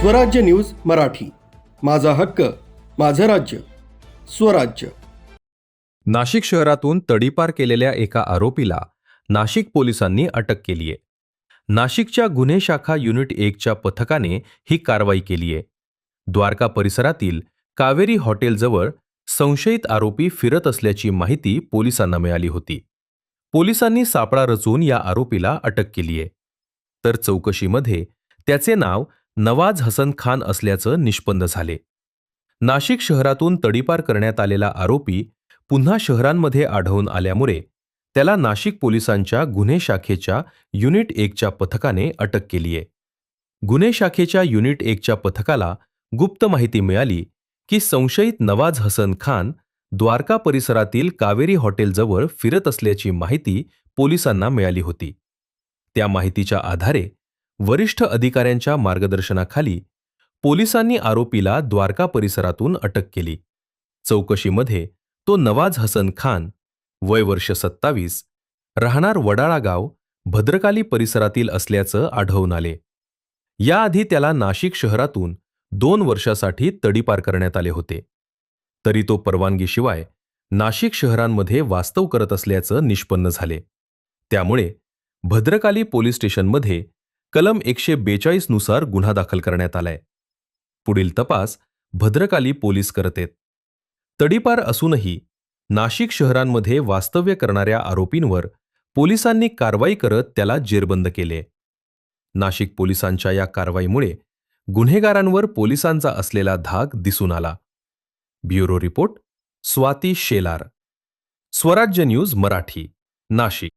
स्वराज्य न्यूज मराठी, माझा हक्क, माझं राज्य, स्वराज्य। नाशिक शहरातून तडीपार केलेल्या एका आरोपीला नाशिक पोलिसांनी अटक केली आहे। नाशिकच्या गुन्हे शाखा युनिट 1च्या पथकाने ही कारवाई केली आहे। द्वारका परिसरातील कावेरी हॉटेलजवळ संशयित आरोपी फिरत असल्याची माहिती पोलिसांना मिळाली होती। पोलिसांनी सापळा रचून या आरोपीला अटक केली आहे। तर चौकशीमध्ये त्याचे नाव नवाज हसन खान असल्याचं निष्पन्न झाले। नाशिक शहरातून तडीपार करण्यात आलेला आरोपी पुन्हा शहरांमध्ये आढळून आल्यामुळे त्याला नाशिक पोलिसांच्या गुन्हे शाखेच्या युनिट 1च्या पथकाने अटक केली आहे। गुन्हे शाखेच्या युनिट 1च्या पथकाला गुप्त माहिती मिळाली की संशयित नवाज हसन खान द्वारका परिसरातील कावेरी हॉटेलजवळ फिरत असल्याची माहिती पोलिसांना मिळाली होती। त्या माहितीच्या आधारे वरिष्ठ अधिकाऱ्यांच्या मार्गदर्शनाखाली पोलिसांनी आरोपीला द्वारका परिसरातून अटक केली। चौकशीमध्ये तो नवाज हसन खान, वय वर्ष 27, राहणार वडाळा गाव, भद्रकाली परिसरातील असल्याचं आढळून आले। याआधी त्याला नाशिक शहरातून 2 वर्षासाठी तडीपार करण्यात आले होते, तरी तो परवानगीशिवाय नाशिक शहरांमध्ये वास्तव करत असल्याचं निष्पन्न झाले। त्यामुळे भद्रकाली पोलीस स्टेशनमध्ये कलम 142 नुसार गुन्हा दाखल करण्यात आलाय। पुढील तपास भद्रकाली पोलीस करत आहेत। तडीपार असूनही नाशिक शहरांमध्ये वास्तव्य करणाऱ्या आरोपींवर पोलिसांनी कारवाई करत त्याला जेरबंद केले। नाशिक पोलिसांच्या या कारवाईमुळे गुन्हेगारांवर पोलिसांचा असलेला धाक दिसून आला। ब्युरो रिपोर्ट, स्वाती शेलार, स्वराज्य न्यूज मराठी, नाशिक।